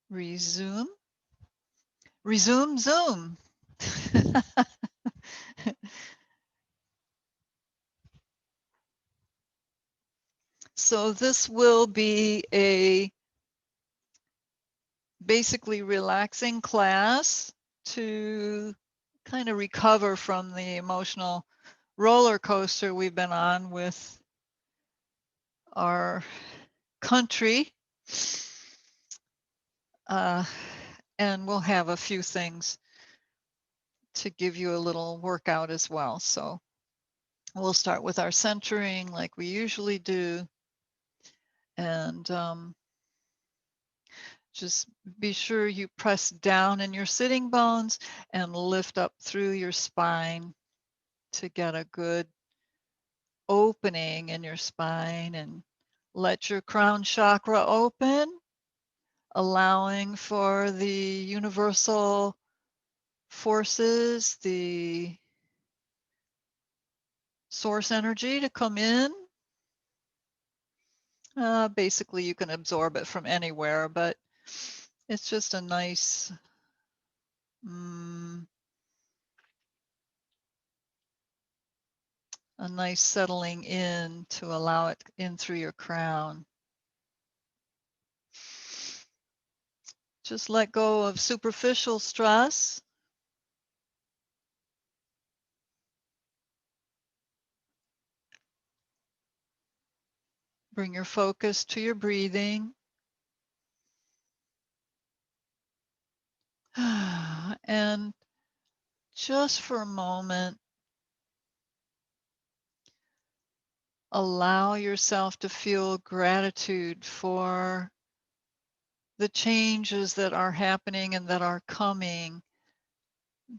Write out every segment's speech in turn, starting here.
Resume. Resume Zoom. So this will be a basically relaxing class to kind of recover from the emotional roller coaster we've been on with our country. And we'll have a few things to give you a little workout as well. So we'll start with our centering like we usually do. And just be sure you press down in your sitting bones and lift up through your spine to get a good opening in your spine, and let your crown chakra open, allowing for the universal forces, the source energy to come in. Basically, you can absorb it from anywhere, but it's just a nice settling in to allow it in through your crown. Just let go of superficial stress. Bring your focus to your breathing. And just for a moment, allow yourself to feel gratitude for the changes that are happening and that are coming,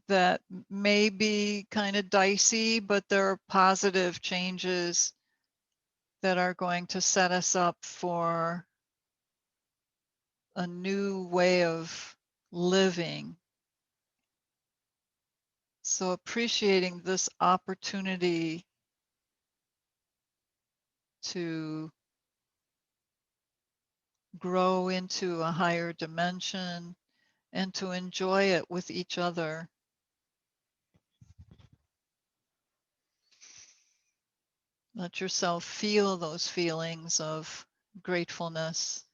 that may be kind of dicey, but there are positive changes that are going to set us up for a new way of living. So appreciating this opportunity to grow into a higher dimension and to enjoy it with each other. Let yourself feel those feelings of gratefulness.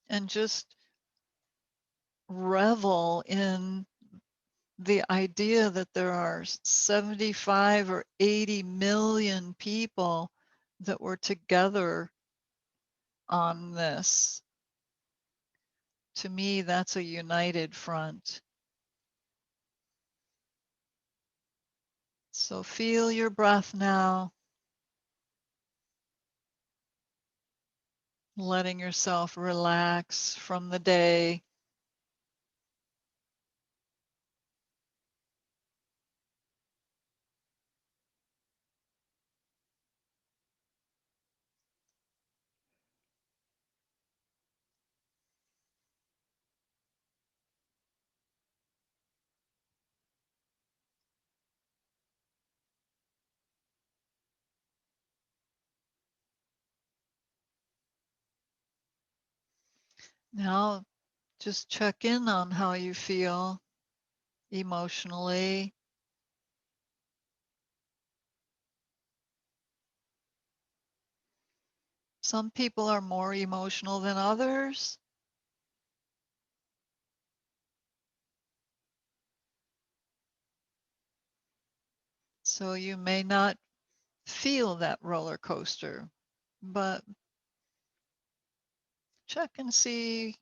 And just revel in the idea that there are 75 or 80 million people that were together on this. To me, that's a united front. So feel your breath now, letting yourself relax from the day. Now, just check in on how you feel emotionally. Some people are more emotional than others. So you may not feel that roller coaster, but check and see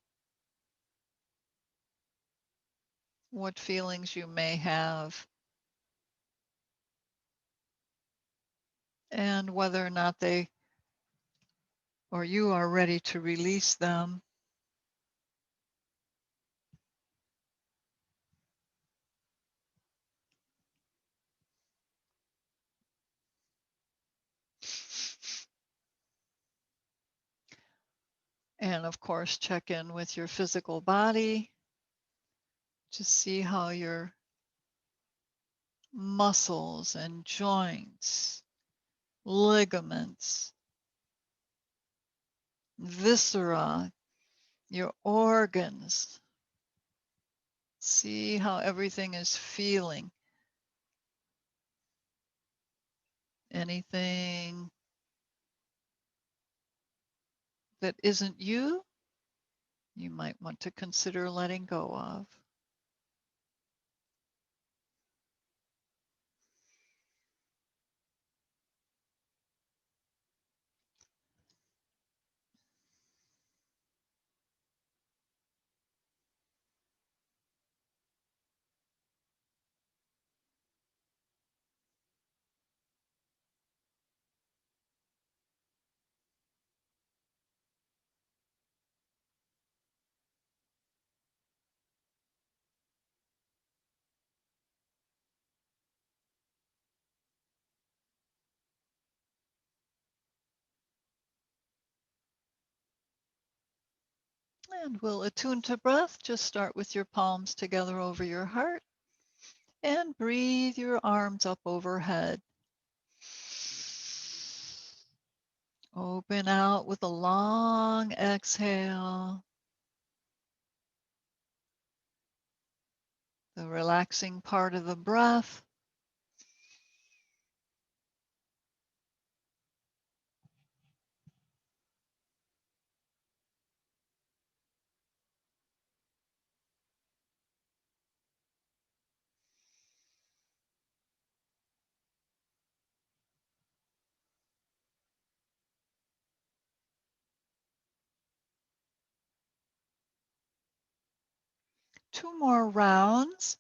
what feelings you may have and whether or not they or you are ready to release them. And of course, check in with your physical body to see how your muscles and joints, ligaments, viscera, your organs. See how everything is feeling. Anything that isn't you, you might want to consider letting go of. And we'll attune to breath. Just start with your palms together over your heart and breathe your arms up overhead. Open out with a long exhale. The relaxing part of the breath. Two more rounds.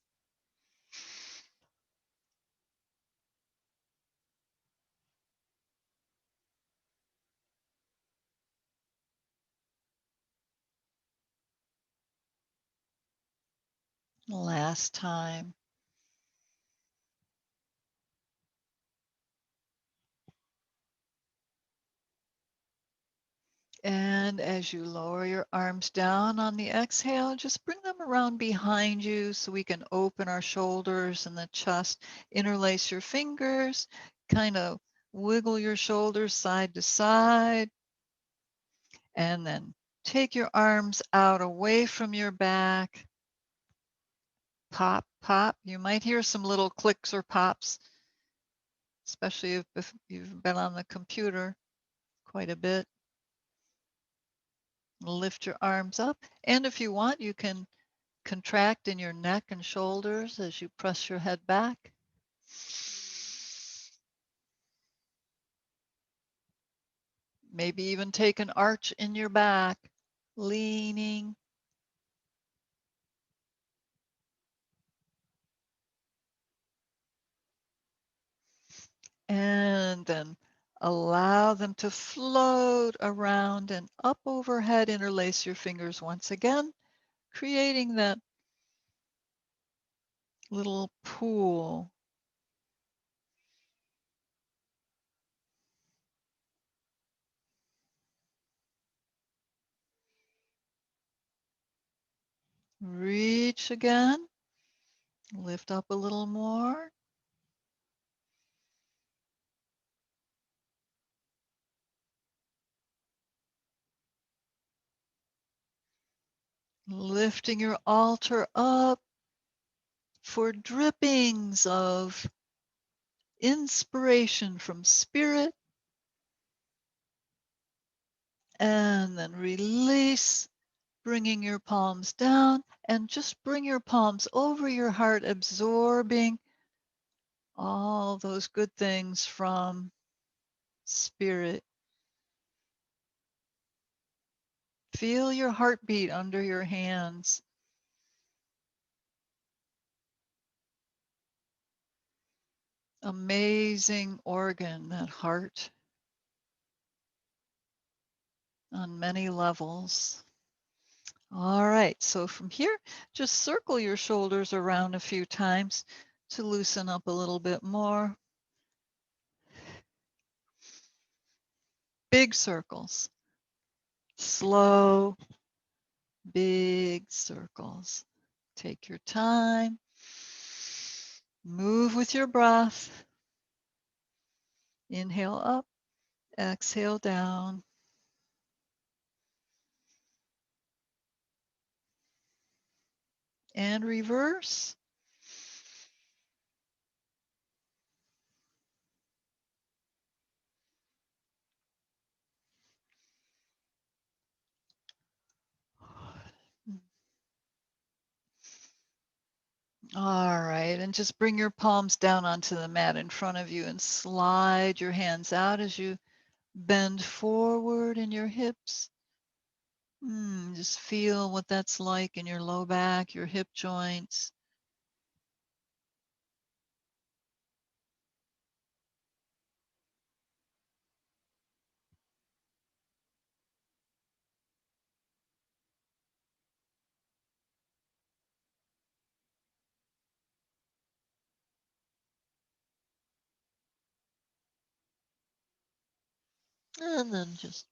Last time. And as you lower your arms down on the exhale, just bring them around behind you so we can open our shoulders and the chest. Interlace your fingers, kind of wiggle your shoulders side to side, and then take your arms out away from your back. Pop, pop. You might hear some little clicks or pops, especially if you've been on the computer quite a bit. Lift your arms up, and if you want, you can contract in your neck and shoulders as you press your head back. Maybe even take an arch in your back, leaning. And then allow them to float around and up overhead. Interlace your fingers once again, creating that little pool. Reach again. Lift up a little more. Lifting your altar up for drippings of inspiration from spirit, and then release, bringing your palms down, and just bring your palms over your heart, absorbing all those good things from spirit. Feel your heartbeat under your hands. Amazing organ, that heart, on many levels. All right, so from here, just circle your shoulders around a few times to loosen up a little bit more. Big circles, slow, big circles. Take your time. Move with your breath. Inhale up, exhale down. and reverse. All right, and just bring your palms down onto the mat in front of you and slide your hands out as you bend forward in your hips. Just feel what that's like in your low back, your hip joints. And then just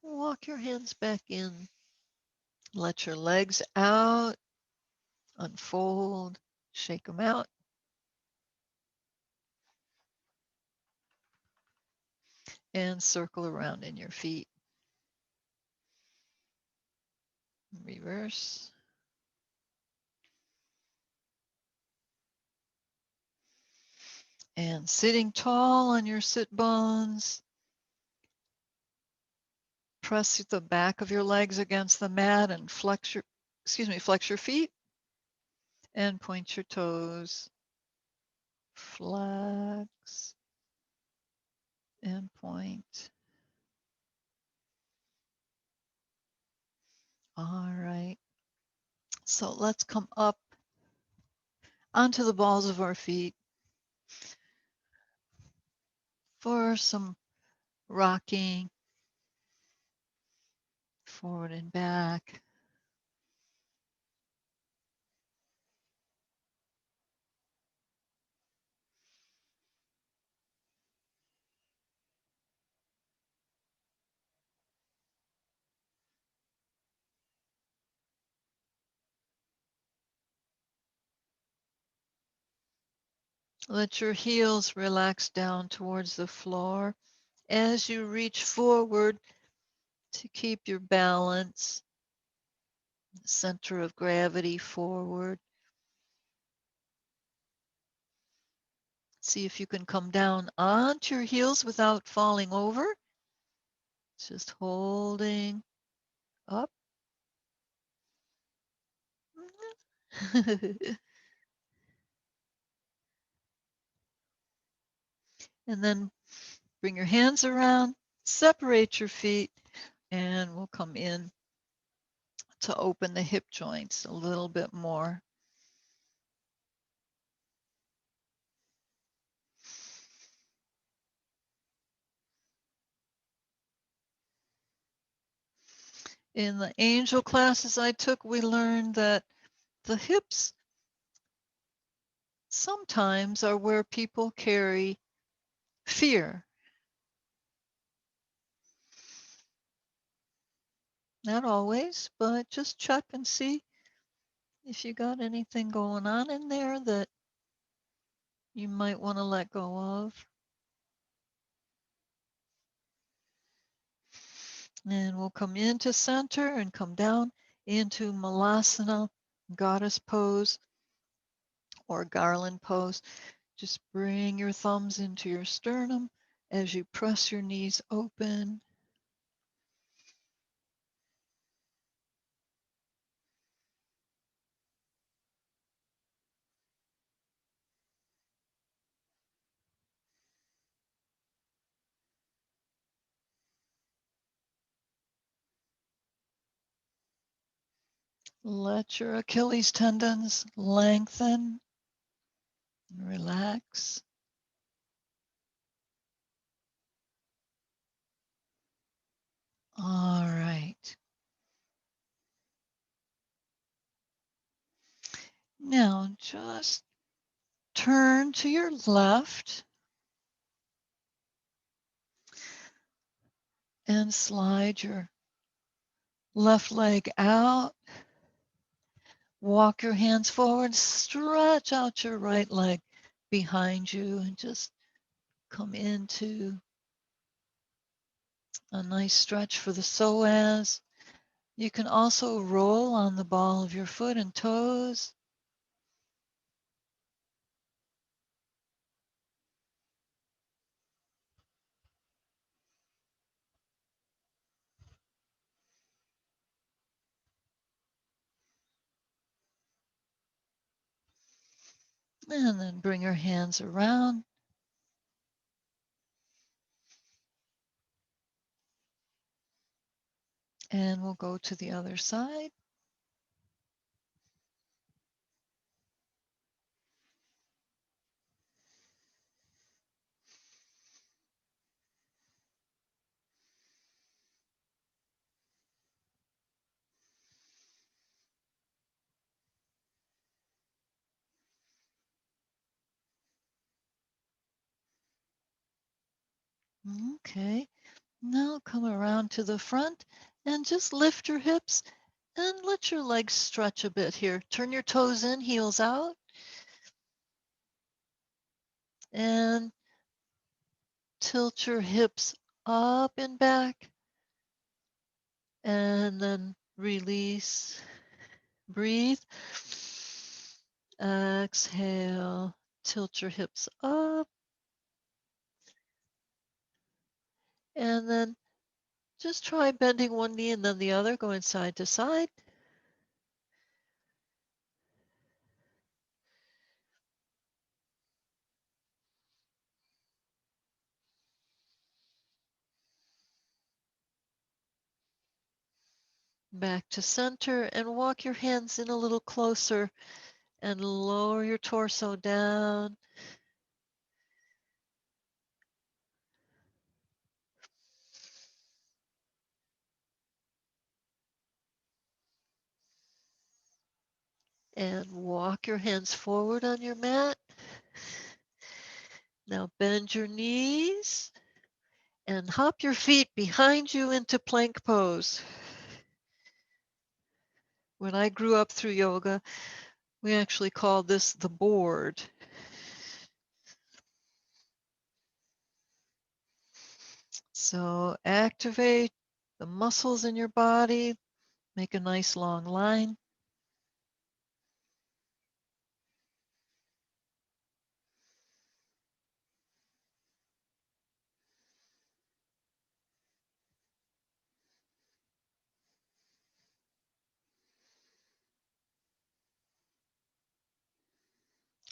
walk your hands back in. Let your legs out, unfold, shake them out, and circle around in your feet. Reverse. And sitting tall on your sit bones, press the back of your legs against the mat and flex your feet and point your toes. Flex and point. All right. So let's come up onto the balls of our feet for some rocking forward and back. Let your heels relax down towards the floor as you reach forward to keep your balance, center of gravity forward. See if you can come down onto your heels without falling over. Just holding up. And then bring your hands around, separate your feet, and we'll come in to open the hip joints a little bit more. In the angel classes I took, we learned that the hips sometimes are where people carry fear. Not always, but just check and see if you got anything going on in there that you might want to let go of. And we'll come into center and come down into Malasana, goddess pose or garland pose. Just bring your thumbs into your sternum as you press your knees open. Let your Achilles tendons lengthen and relax. All right. Now just turn to your left and slide your left leg out. Walk your hands forward, stretch out your right leg behind you and just come into a nice stretch for the psoas. You can also roll on the ball of your foot and toes. And then bring your hands around. And we'll go to the other side. Okay, now come around to the front and just lift your hips and let your legs stretch a bit here. Turn your toes in, heels out, and tilt your hips up and back, and then release. Breathe. Exhale. Tilt your hips up, and then just try bending one knee and then the other, going side to side. Back to center and walk your hands in a little closer and lower your torso down. And walk your hands forward on your mat. Now bend your knees and hop your feet behind you into plank pose. When I grew up through yoga, we actually called this the board. So activate the muscles in your body, make a nice long line.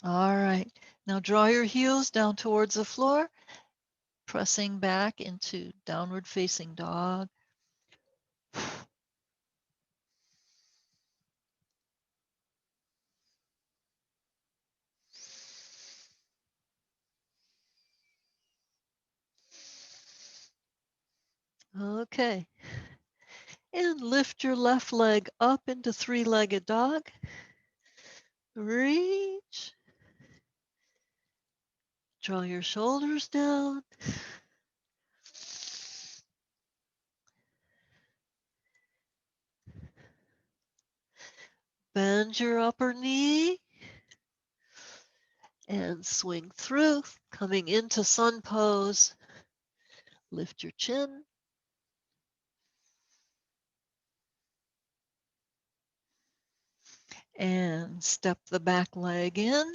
All right, now draw your heels down towards the floor, pressing back into downward facing dog. Okay, and lift your left leg up into three-legged dog. Reach. Draw your shoulders down. Bend your upper knee and swing through, coming into sun pose. Lift your chin. And step the back leg in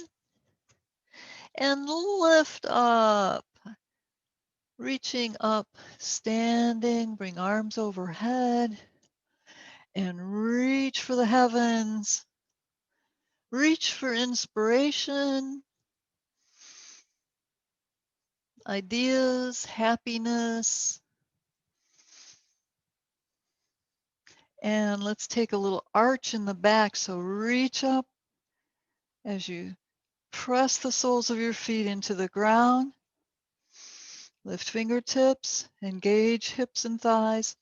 and lift up. Reaching up, standing, bring arms overhead and reach for the heavens. Reach for inspiration, ideas, happiness. And let's take a little arch in the back. So reach up as you press the soles of your feet into the ground. Lift fingertips, engage hips and thighs,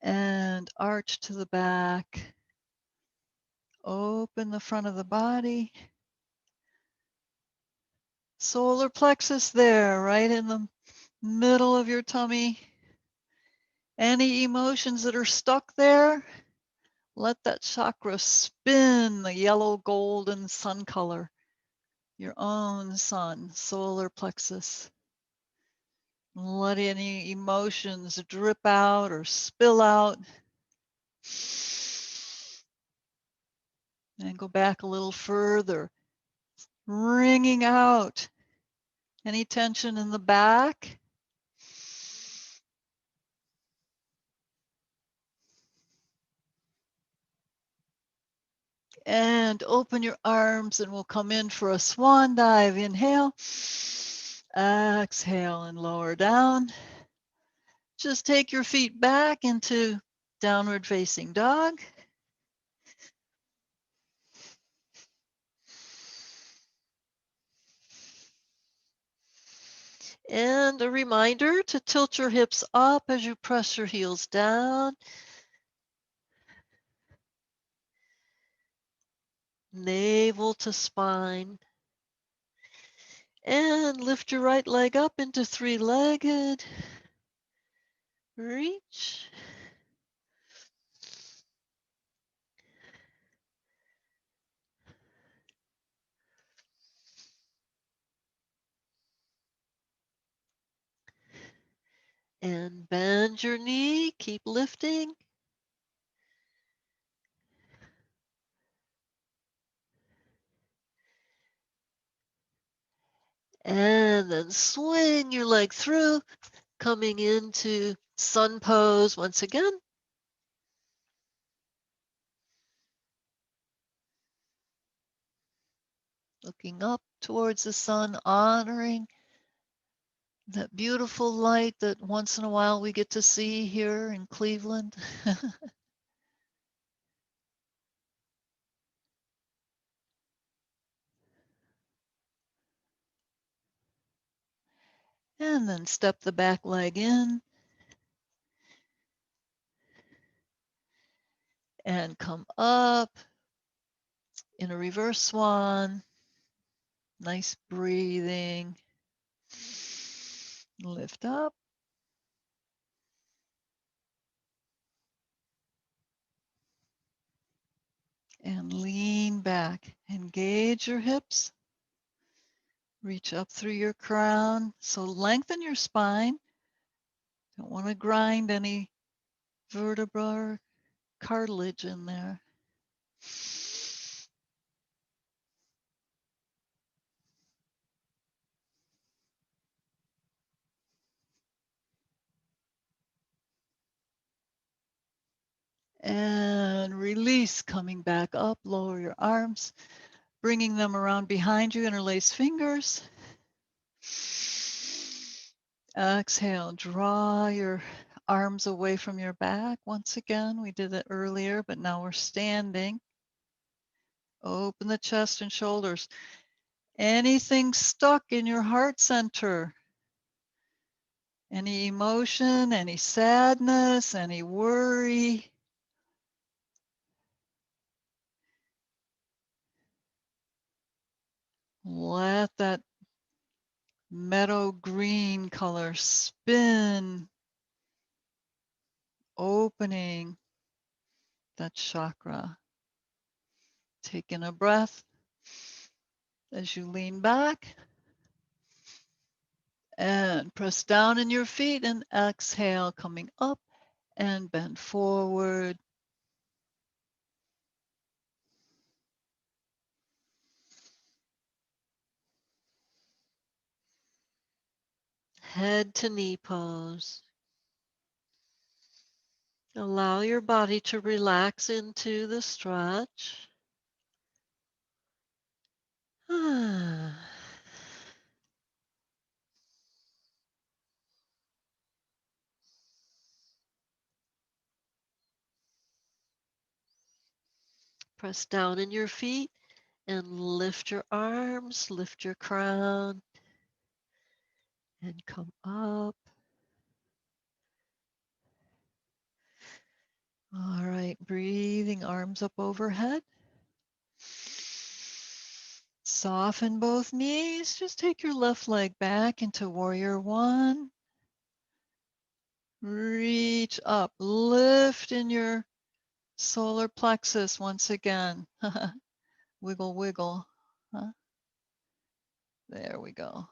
and arch to the back. Open the front of the body. Solar plexus there, right in the middle of your tummy. Any emotions that are stuck there, let that chakra spin the yellow, golden sun color. Your own sun, solar plexus. Let any emotions drip out or spill out. And go back a little further, wringing out any tension in the back. And open your arms and we'll come in for a swan dive. Inhale, exhale and lower down. Just take your feet back into downward facing dog. And a reminder to tilt your hips up as you press your heels down. Navel to spine. And lift your right leg up into three-legged. Reach. And bend your knee, keep lifting. And then swing your leg through, coming into sun pose once again. Looking up towards the sun, honoring that beautiful light that once in a while we get to see here in Cleveland. And then step the back leg in and come up in a reverse swan. Nice breathing. Lift up. And lean back. Engage your hips. Reach up through your crown. So lengthen your spine. Don't want to grind any vertebra or cartilage in there. And release, coming back up, lower your arms, bringing them around behind you, interlace fingers. Exhale, draw your arms away from your back. Once again, we did it earlier, but now we're standing. Open the chest and shoulders. Anything stuck in your heart center? Any emotion, any sadness, any worry? Let that meadow green color spin, opening that chakra. Taking a breath as you lean back and press down in your feet and exhale, coming up and bend forward. Head to knee pose. Allow your body to relax into the stretch. Press down in your feet and lift your arms, lift your crown, and come up. All right, breathing, arms up overhead. Soften both knees. Just take your left leg back into warrior one. Reach up, lift in your solar plexus once again. Wiggle, wiggle. Huh? There we go.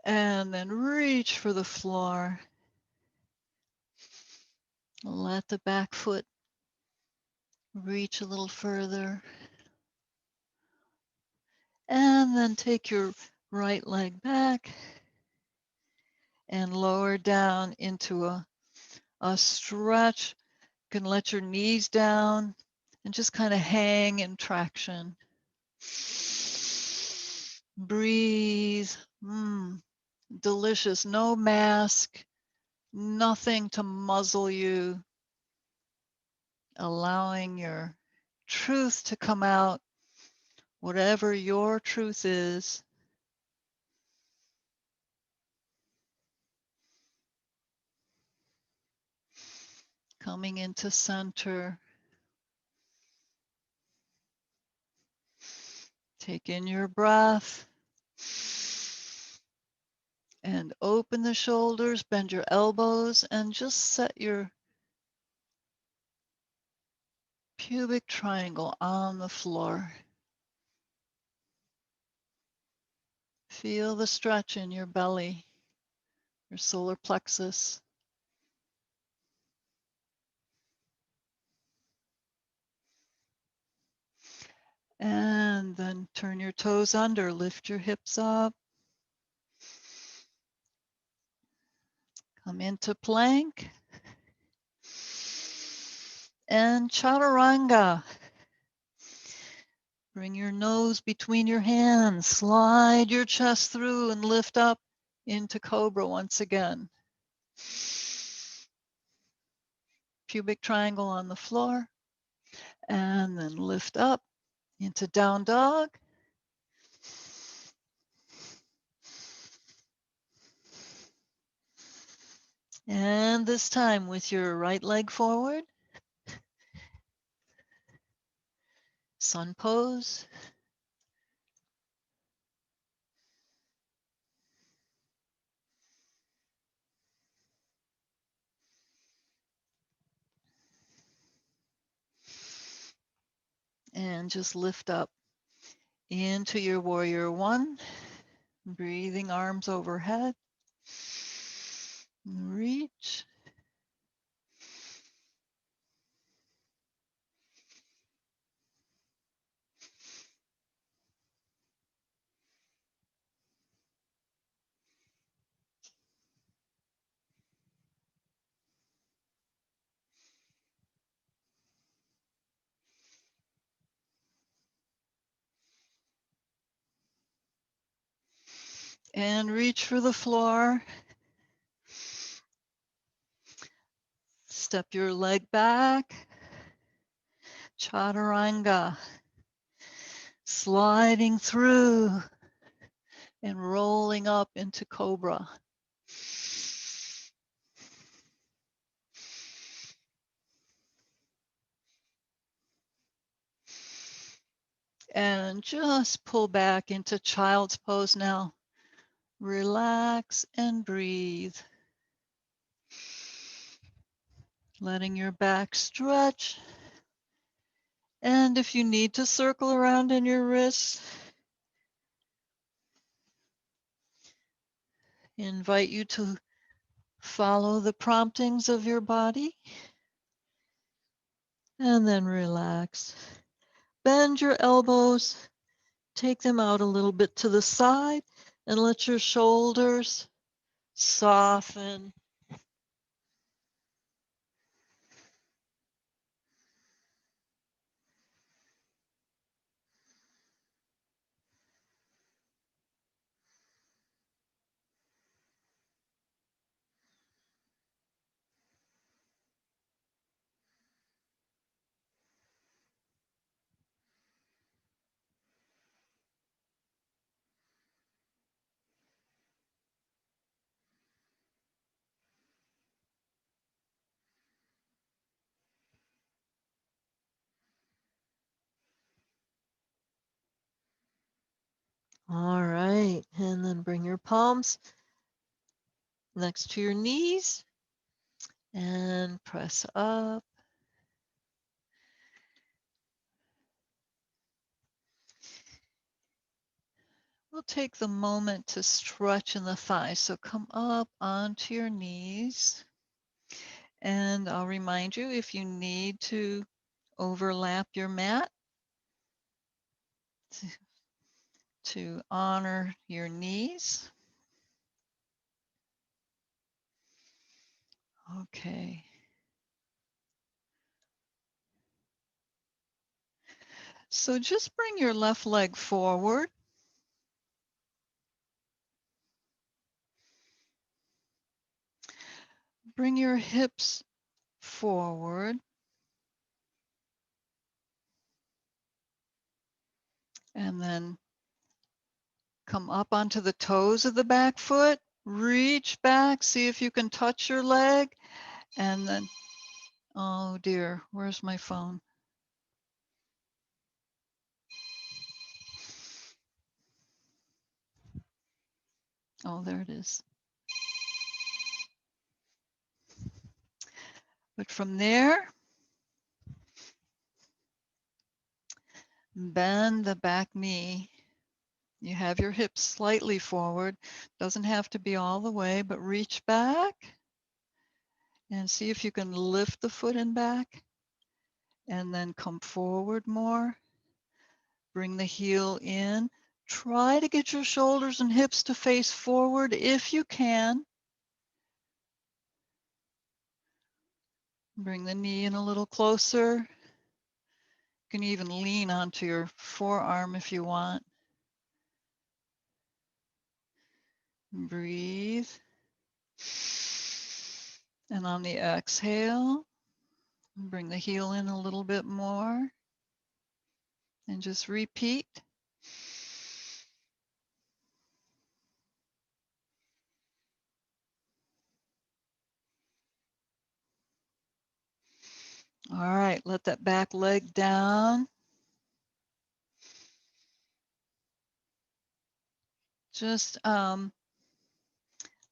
And then reach for the floor. Let the back foot reach a little further. And then take your right leg back and lower down into a stretch. You can let your knees down and just kind of hang in traction. Breathe. Delicious. No mask, nothing to muzzle you. Allowing your truth to come out, whatever your truth is. Coming into center. Take in your breath. And open the shoulders, bend your elbows, and just set your pubic triangle on the floor. Feel the stretch in your belly, your solar plexus. And then turn your toes under, lift your hips up. Come into plank. And chaturanga. Bring your nose between your hands, slide your chest through and lift up into cobra once again. Pubic triangle on the floor, and then lift up into down dog. And this time with your right leg forward, sun pose. And just lift up into your warrior one, breathing arms overhead. Reach. And reach for the floor. Step your leg back. Chaturanga. Sliding through and rolling up into cobra. And just pull back into child's pose now. Relax and breathe. Letting your back stretch. And if you need to circle around in your wrists, invite you to follow the promptings of your body. And then relax. Bend your elbows. Take them out a little bit to the side and let your shoulders soften. All right, and then bring your palms next to your knees and press up. We'll take the moment to stretch in the thighs. So come up onto your knees. And I'll remind you, if you need to overlap your mat, to honor your knees. Okay. So just bring your left leg forward. Bring your hips forward. And then come up onto the toes of the back foot. Reach back, see if you can touch your leg. And then, oh dear, where's my phone? Oh, there it is. But from there, bend the back knee. You have your hips slightly forward. Doesn't have to be all the way, but reach back and see if you can lift the foot and back. And then come forward more. Bring the heel in. Try to get your shoulders and hips to face forward if you can. Bring the knee in a little closer. You can even lean onto your forearm if you want. Breathe. And on the exhale, bring the heel in a little bit more. And just repeat. All right, let that back leg down. Just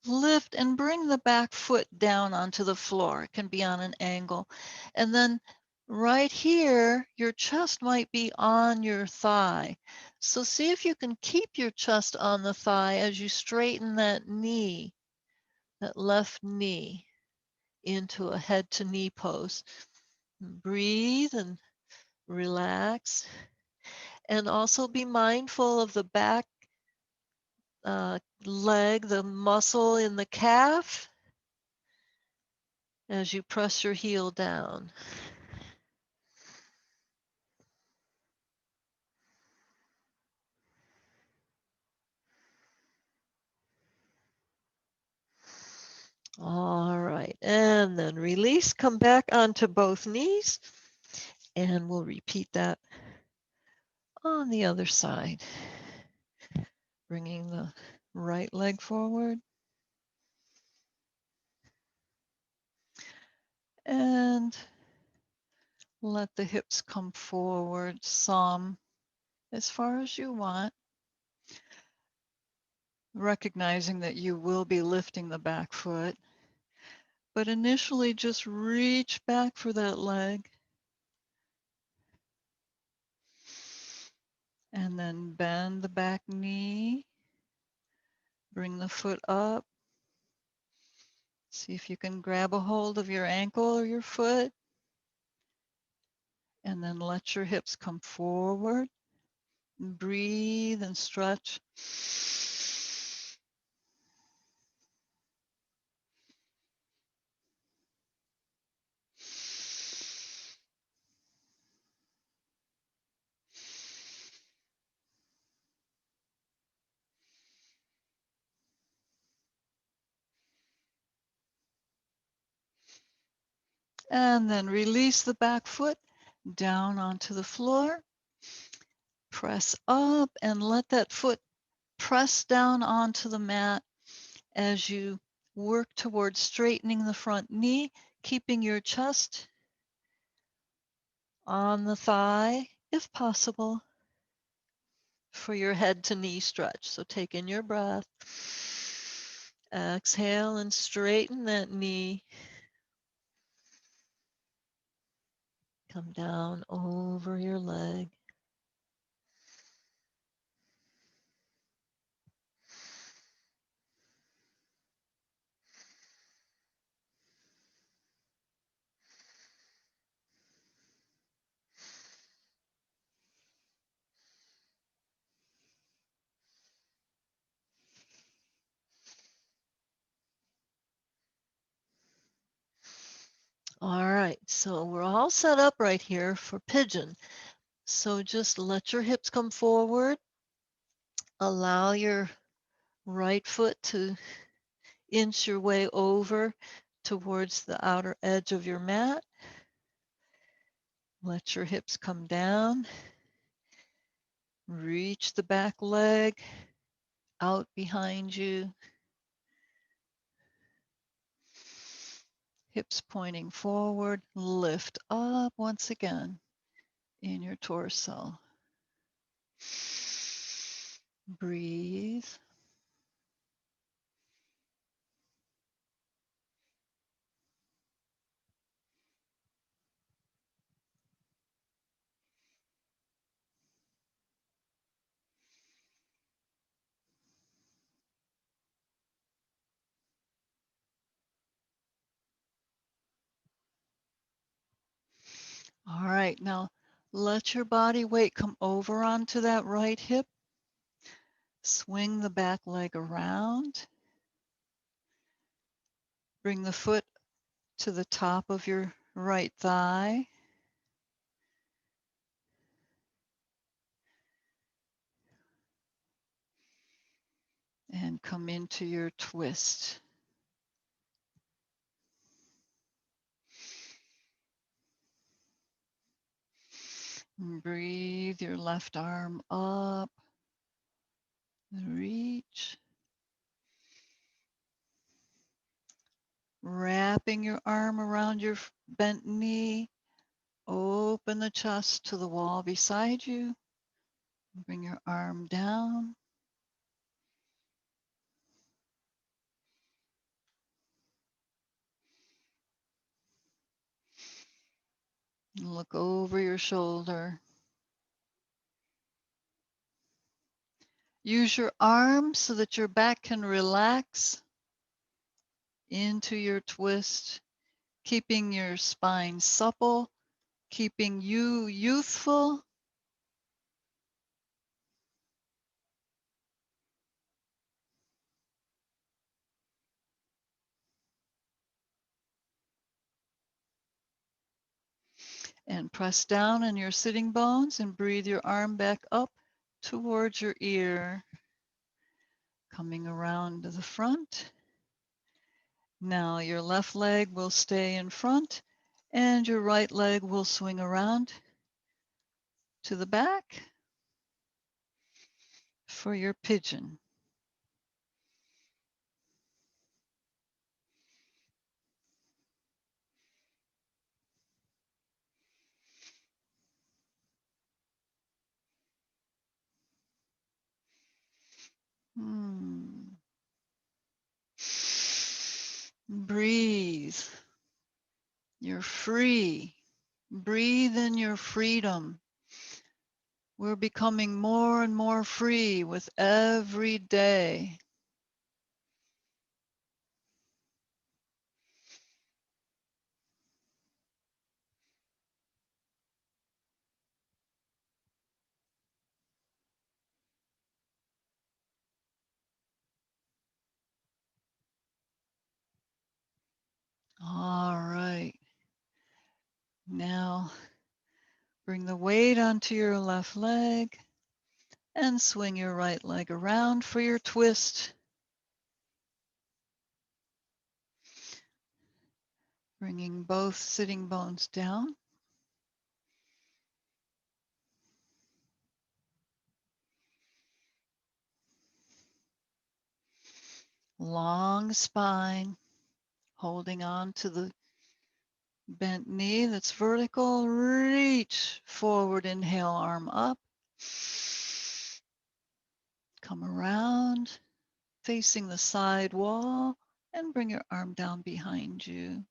lift and bring the back foot down onto the floor. It can be on an angle. And then right here, your chest might be on your thigh. So see if you can keep your chest on the thigh as you straighten that knee, that left knee, into a head to knee pose. Breathe and relax. And also be mindful of the back leg, the muscle in the calf, as you press your heel down. All right, and then release, come back onto both knees, and we'll repeat that on the other side. Bringing the right leg forward. And let the hips come forward some as far as you want. Recognizing that you will be lifting the back foot. But initially just reach back for that leg. And then bend the back knee. Bring the foot up. See if you can grab a hold of your ankle or your foot. And then let your hips come forward. Breathe and stretch. And then release the back foot down onto the floor. Press up and let that foot press down onto the mat as you work towards straightening the front knee, keeping your chest on the thigh, if possible, for your head to knee stretch. So take in your breath. Exhale and straighten that knee. Come down over your leg. right, so we're all set up right here for pigeon. So just let your hips come forward. Allow your right foot to inch your way over towards the outer edge of your mat. Let your hips come down. Reach the back leg out behind you. Hips pointing forward. Lift up once again in your torso. Breathe. All right, now let your body weight come over onto that right hip. Swing the back leg around. Bring the foot to the top of your right thigh. And come into your twist. And breathe your left arm up. Reach. Wrapping your arm around your bent knee. Open the chest to the wall beside you. Bring your arm down. Look over your shoulder. Use your arms so that your back can relax into your twist, keeping your spine supple, keeping you youthful. And press down on your sitting bones and breathe your arm back up towards your ear, coming around to the front. Now your left leg will stay in front and your right leg will swing around to the back for your pigeon. Breathe. You're free. Breathe in your freedom. We're becoming more and more free with every day. All right. Now bring the weight onto your left leg and swing your right leg around for your twist. Bringing both sitting bones down. Long spine, holding on to the bent knee that's vertical. Reach forward, inhale, arm up. Come around, facing the side wall, and bring your arm down behind you.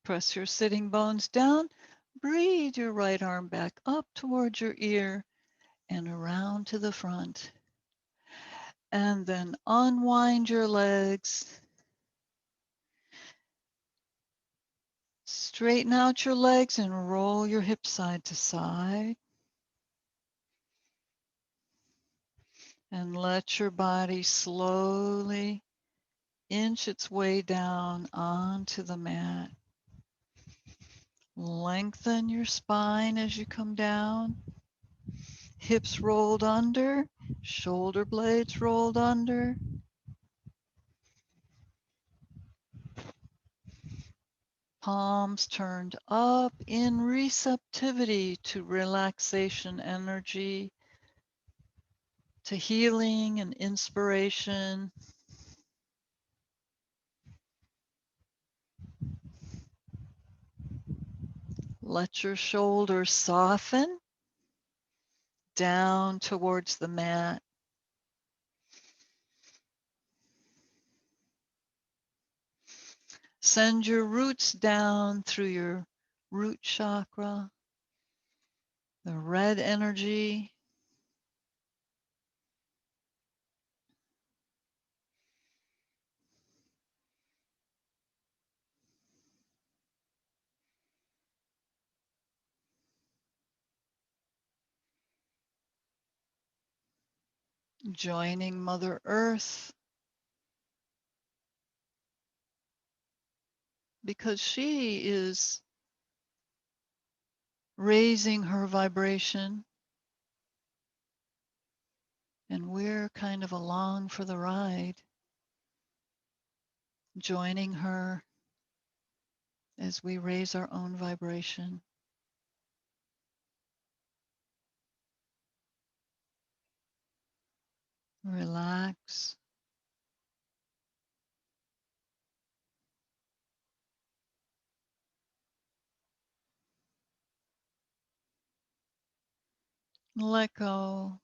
Press your sitting bones down. Breathe your right arm back up towards your ear and around to the front. And then unwind your legs. Straighten out your legs and roll your hips side to side. And let your body slowly inch its way down onto the mat. Lengthen your spine as you come down. Hips rolled under, shoulder blades rolled under. Palms turned up in receptivity to relaxation energy, to healing and inspiration. Let your shoulders soften down towards the mat. Send your roots down through your root chakra, the red energy. Joining Mother Earth because she is raising her vibration and we're kind of along for the ride, joining her as we raise our own vibration. Relax. Let go.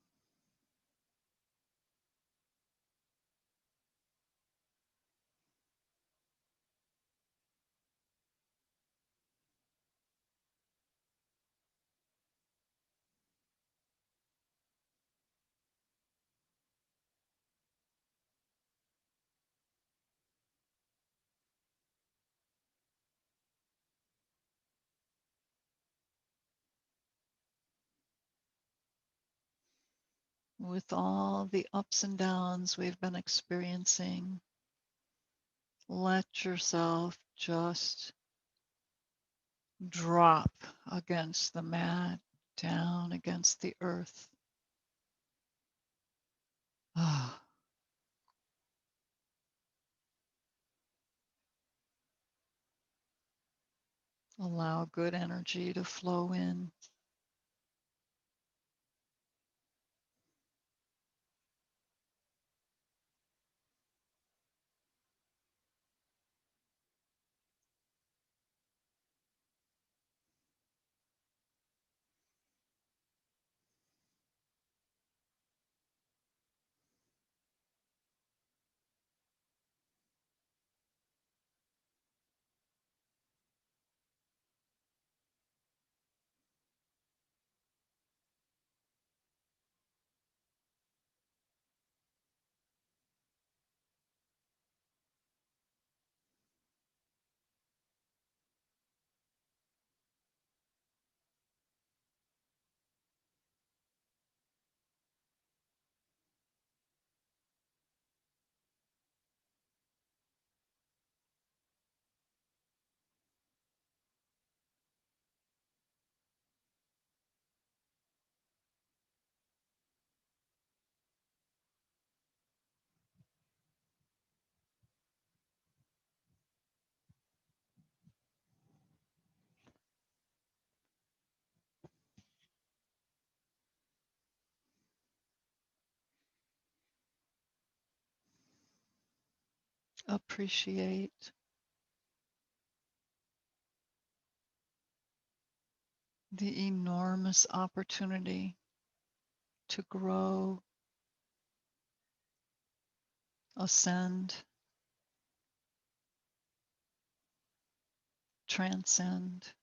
With all the ups and downs we've been experiencing, let yourself just drop against the mat, down against the earth. Ah, allow good energy to flow in. Appreciate the enormous opportunity to grow, ascend, transcend.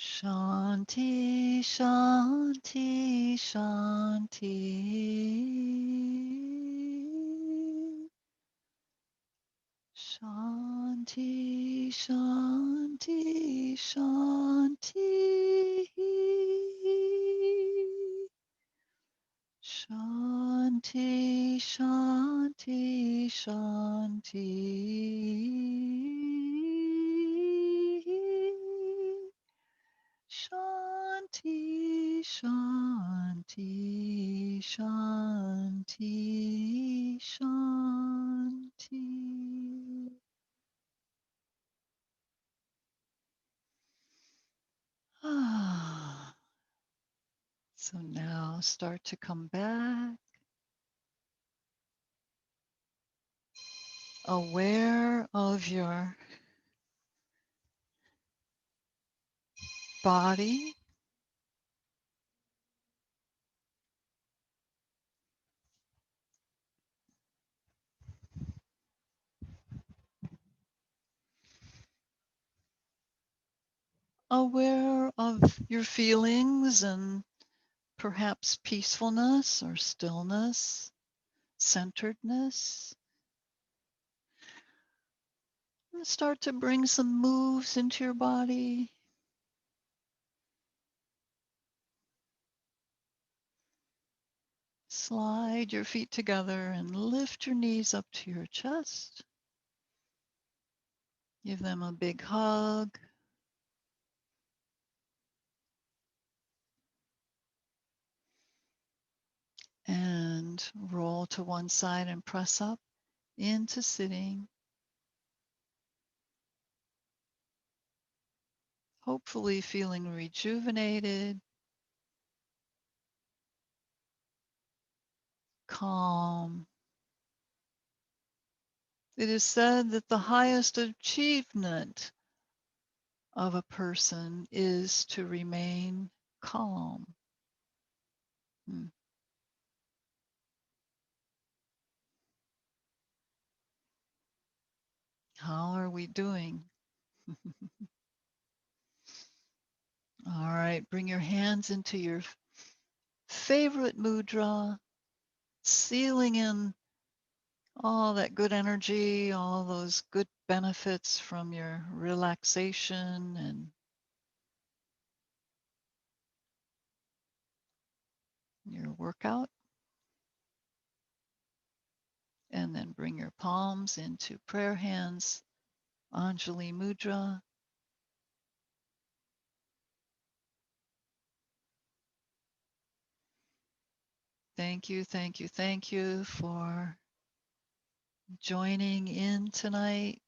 Shanti, Shanti, Shanti. Shanti, Shanti, Shanti. Shanti, Shanti, Shanti. Shanti, Shanti, Shanti, Shanti. Ah. So now start to come back, aware of your body, aware of your feelings and perhaps peacefulness or stillness, centeredness. And start to bring some moves into your body. Slide your feet together and lift your knees up to your chest. Give them a big hug. And roll to one side and press up into sitting. Hopefully feeling rejuvenated, calm. It is said that the highest achievement of a person is to remain calm. How are we doing? All right, bring your hands into your favorite mudra, sealing in all that good energy, all those good benefits from your relaxation and your workout. And then bring your palms into prayer hands, Anjali Mudra. Thank you, thank you, thank you for joining in tonight.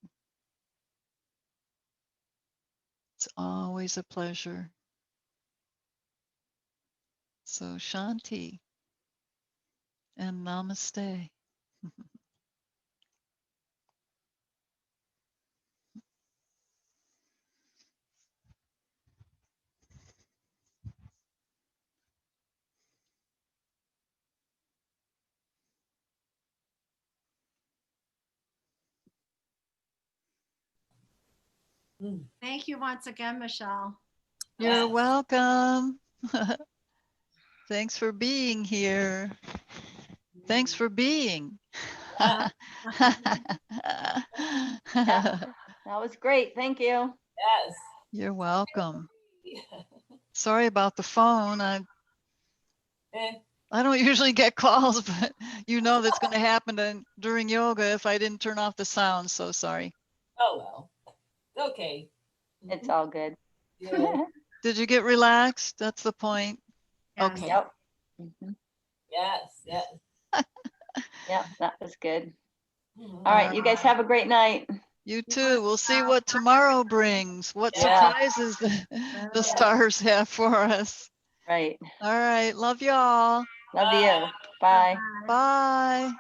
It's always a pleasure. So Shanti and Namaste. Thank you once again, Michelle. You're welcome. Thanks for being here. Thanks for being. Yeah, that was great. Thank you. Yes. You're welcome. Sorry about the phone. I don't usually get calls, but you know that's going to happen during yoga if I didn't turn off the sound. So sorry. Oh, well. Okay. It's all good. Yeah. Did you get relaxed? That's the point. Yes. Okay. Yep. Yes, yes. Yep, that was good. All right, you guys have a great night. You too. We'll see what tomorrow brings, what Yeah. surprises the stars have for us. Right. All right. Love y'all. Love you. Bye. Bye.